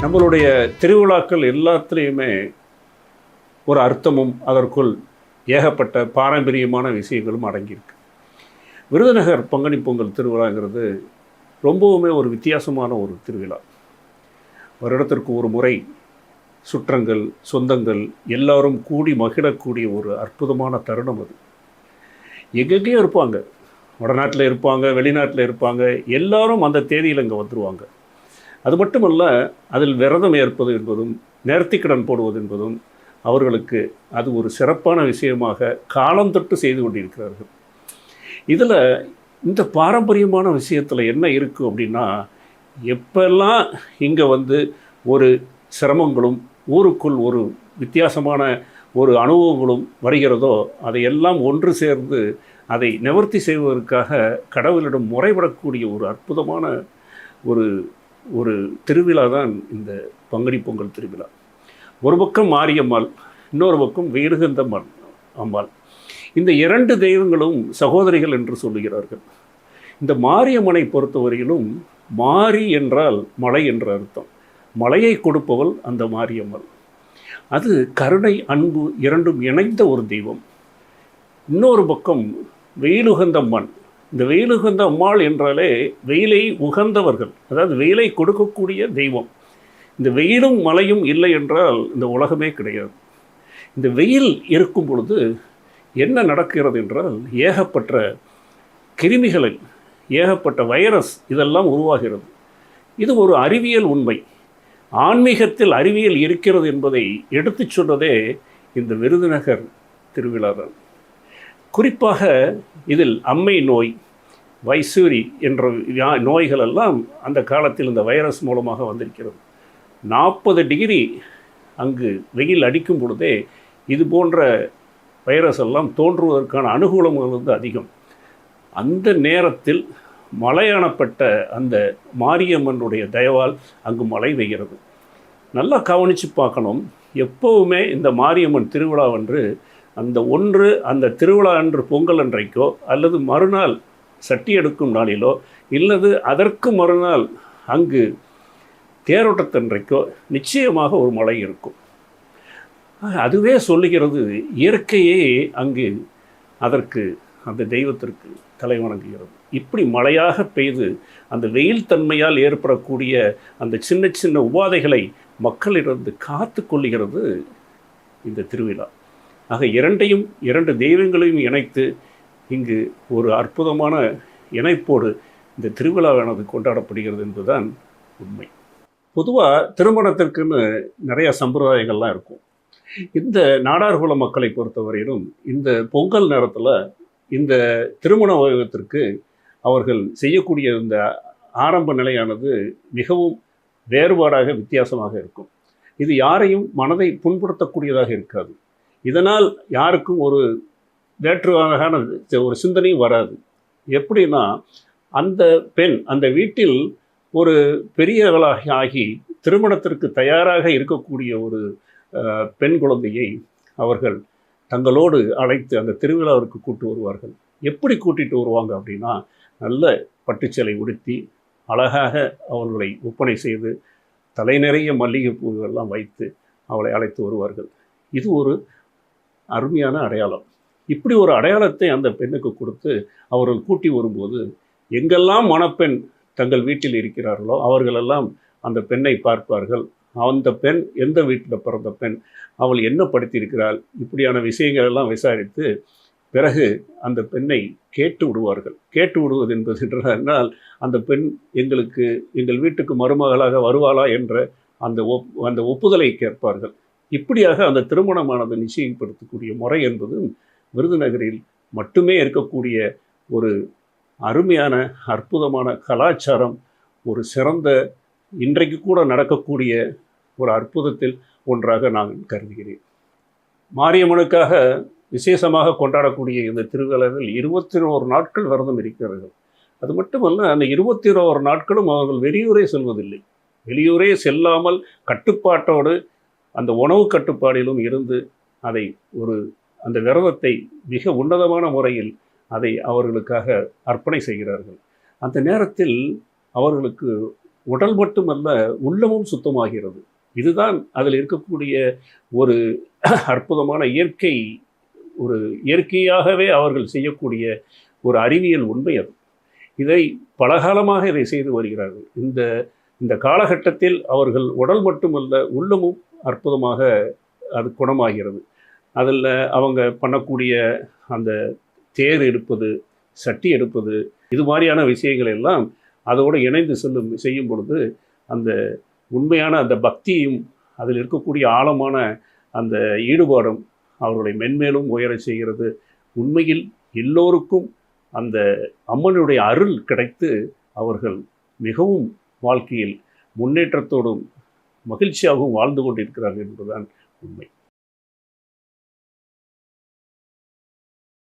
நம்மளுடைய திருவிழாக்கள் எல்லாத்துலேயுமே ஒரு அர்த்தமும் அதற்குள் ஏகப்பட்ட பாரம்பரியமான விஷயங்களும் அடங்கியிருக்கு. விருதுநகர் பங்குனி பொங்கல் திருவிழாங்கிறது ரொம்பவுமே ஒரு வித்தியாசமான ஒரு திருவிழா. வருடத்திற்கு ஒரு முறை சுற்றங்கள், சொந்தங்கள் எல்லாரும் கூடி மகிழக்கூடிய ஒரு அற்புதமான தருணம் அது. எங்கெங்கேயோ இருப்பாங்க, வடநாட்டில் இருப்பாங்க, வெளிநாட்டில் இருப்பாங்க, எல்லாரும் அந்த தேதியில் இங்கே வந்துடுவாங்க. அது மட்டுமல்ல, அதில் விரதம் ஏற்பது என்பதும் நேர்த்திக்கடன் போடுவது என்பதும் அவர்களுக்கு அது ஒரு சிறப்பான விஷயமாக காலந்தொட்டு செய்து கொண்டிருக்கிறார்கள். இதில் இந்த பாரம்பரியமான விஷயத்தில் என்ன இருக்குது அப்படின்னா, எப்பெல்லாம் இங்கே ஒரு சிரமங்களும் ஊருக்குள் ஒரு வித்தியாசமான ஒரு அனுபவங்களும் வருகிறதோ அதையெல்லாம் ஒன்று சேர்ந்து அதை நிவர்த்தி செய்வதற்காக கடவுளிடம் முறைப்படக்கூடிய ஒரு அற்புதமான ஒரு ஒரு திருவிழா தான் இந்த பங்குனி பொங்கல் திருவிழா. ஒரு பக்கம் மாரியம்மாள், இன்னொரு பக்கம் வீடுகந்தம்மாள் அம்மாள். இந்த இரண்டு தெய்வங்களும் சகோதரிகள் என்று சொல்லுகிறார்கள். இந்த மாரியம்மனை பொறுத்தவரையிலும் மாரி என்றால் மலை என்ற அர்த்தம். மலையை கொடுப்பவள் அந்த மாரியம்மன். அது கருணை, அன்பு இரண்டும் இணைந்த ஒரு தெய்வம். இன்னொரு பக்கம் வெயிலுகந்தம்மன். இந்த வெயிலுகந்த அம்மாள் என்றாலே வெயிலை உகந்தவர்கள், அதாவது வெயிலை கொடுக்கக்கூடிய தெய்வம். இந்த வெயிலும் மழையும் இல்லை என்றால் இந்த உலகமே கிடையாது. இந்த வெயில் இருக்கும் பொழுது என்ன நடக்கிறது என்றால் ஏகப்பட்ட கிருமிகளில் ஏகப்பட்ட வைரஸ் இதெல்லாம் உருவாகிறது. இது ஒரு அறிவியல் உண்மை. ஆன்மீகத்தில் அறிவியல் இருக்கிறது என்பதை எடுத்து சொன்னதே இந்த விருதுநகர் திருவிழா தான். குறிப்பாக இதில் அம்மை நோய், வைசூரி என்ற நோய்களெல்லாம் அந்த காலத்தில் இந்த வைரஸ் மூலமாக வந்திருக்கிறது. 40 டிகிரி அங்கு வெயில் அடிக்கும் பொழுதே இது போன்ற வைரஸ் எல்லாம் தோன்றுவதற்கான அனுகூலங்கள் அதிகம். அந்த நேரத்தில் மழையானப்பட்ட அந்த மாரியம்மனுடைய தயவால் அங்கு மழை பெய்கிறது. நல்லா கவனித்து பார்க்கணும். எப்போவுமே இந்த மாரியம்மன் திருவிழாவன்று அந்த திருவிழா அன்று பொங்கல் அன்றைக்கோ அல்லது மறுநாள் சட்டி எடுக்கும் நாளிலோ இல்லது அதற்கு மறுநாள் அங்கு தேரோட்டத்தன்றைக்கோ நிச்சயமாக ஒரு மழை இருக்கும். அதுவே சொல்லுகிறது, இயற்கையே அங்கு அதற்கு அந்த தெய்வத்திற்கு தலை வணங்குகிறது. இப்படி மழையாக பெய்து அந்த வெயில் தன்மையால் ஏற்படக்கூடிய அந்த சின்ன சின்ன உபாதைகளை மக்களிடம் காத்து கொள்ளுகிறது இந்த திருவிழா. ஆக இரண்டு தெய்வங்களையும் இணைத்து இங்கு ஒரு அற்புதமான இணைப்போடு இந்த திருவிழாவானது கொண்டாடப்படுகிறது என்பதுதான் உண்மை. பொதுவாக திருமணத்திற்குன்னு நிறைய சம்பிரதாயங்கள்லாம் இருக்கும். இந்த நாடார்குல மக்களை பொறுத்தவரையிலும் இந்த பொங்கல் நேரத்தில் இந்த திருமண வைபவத்திற்கு அவர்கள் செய்யக்கூடிய இந்த ஆரம்ப நிலையானது மிகவும் வேறுபாடாக வித்தியாசமாக இருக்கும். இது யாரையும் மனதை புண்படுத்தக்கூடியதாக இருக்காது. இதனால் யாருக்கும் ஒரு வேற்றுவான ஒரு சிந்தனையும் வராது. எப்படின்னா, அந்த பெண் அந்த வீட்டில் ஒரு பெரியவளாக ஆகி திருமணத்திற்கு தயாராக இருக்கக்கூடிய ஒரு பெண் குழந்தையை அவர்கள் தங்களோடு அழைத்து அந்த திருவிழாவிற்கு கூட்டு வருவார்கள். எப்படி கூட்டிகிட்டு வருவாங்க அப்படின்னா, நல்ல பட்டுச்சேலை உடுத்தி அழகாக அவர்களை ஒப்பனை செய்து தலை நிறைய மல்லிகை பூவெல்லாம் வைத்து அவளை அழைத்து வருவார்கள். இது ஒரு அருமையான அடையாளம். இப்படி ஒரு அடையாளத்தை அந்த பெண்ணுக்கு கொடுத்து அவர்கள் கூட்டி வரும்போது எங்கெல்லாம் மணப்பெண் தங்கள் வீட்டில் இருக்கிறார்களோ அவர்களெல்லாம் அந்த பெண்ணை பார்ப்பார்கள். அந்த பெண் எந்த வீட்டில் பிறந்த பெண், அவள் என்ன படித்திருக்கிறாள், இப்படியான விஷயங்கள் எல்லாம் விசாரித்து பிறகு அந்த பெண்ணை கேட்டு விடுவார்கள். கேட்டு விடுவது என்பது என்றால் அந்த பெண் எங்கள் வீட்டுக்கு மருமகளாக வருவாளா என்ற அந்த ஒப்புதலை கேட்பார்கள். இப்படியாக அந்த திருமணமானது நிச்சயப்படுத்தக்கூடிய முறை என்பது விருதுநகரில் மட்டுமே இருக்கக்கூடிய ஒரு அருமையான அற்புதமான கலாச்சாரம், ஒரு சிறந்த இன்றைக்கு கூட நடக்கக்கூடிய ஒரு அற்புதத்தில் ஒன்றாக நான் கருதுகிறேன். மாரியம்மனுக்காக விசேஷமாக கொண்டாடக்கூடிய இந்த திருவிழாவில் 21 நாட்கள் விரதம் இருக்கிறார்கள். அது மட்டுமல்ல, அந்த 21 நாட்களும் அவர்கள் வெளியூரே செல்வதில்லை. வெளியூரே செல்லாமல் கட்டுப்பாட்டோடு அந்த உணவு கட்டுப்பாடிலும் இருந்து அதை அந்த விரதத்தை மிக உன்னதமான முறையில் அதை அவர்களுக்காக அர்ப்பணை செய்கிறார்கள். அந்த நேரத்தில் அவர்களுக்கு உடல் மட்டுமல்ல, உள்ளமும் சுத்தமாகிறது. இதுதான் அதில் இருக்கக்கூடிய ஒரு அற்புதமான ஒரு இயற்கையாகவே அவர்கள் செய்யக்கூடிய ஒரு அறிவியல் உண்மை அது. இதை பலகாலமாக இதை செய்து வருகிறார்கள். இந்த இந்த காலகட்டத்தில் அவர்கள் உடல் மட்டுமல்ல, உள்ளமும் அற்புதமாக அது குணமாகிறது. அதில் அவங்க பண்ணக்கூடிய அந்த தேர் எடுப்பது, சட்டி எடுப்பது, இது மாதிரியான விஷயங்கள் எல்லாம் அதோடு இணைந்து செய்யும் பொழுது அந்த உண்மையான அந்த பக்தியும் அதில் இருக்கக்கூடிய ஆழமான அந்த ஈடுபாடும் அவர்களை மென்மேலும் உயர செய்கிறது. உண்மையில் எல்லோருக்கும் அந்த அம்மனுடைய அருள் கிடைத்து அவர்கள் மிகவும் வாழ்க்கையில் முன்னேற்றத்தோடும் மகிழ்ச்சியாகவும் வாழ்ந்து கொண்டிருக்கிறார்கள் என்பதுதான் உண்மை.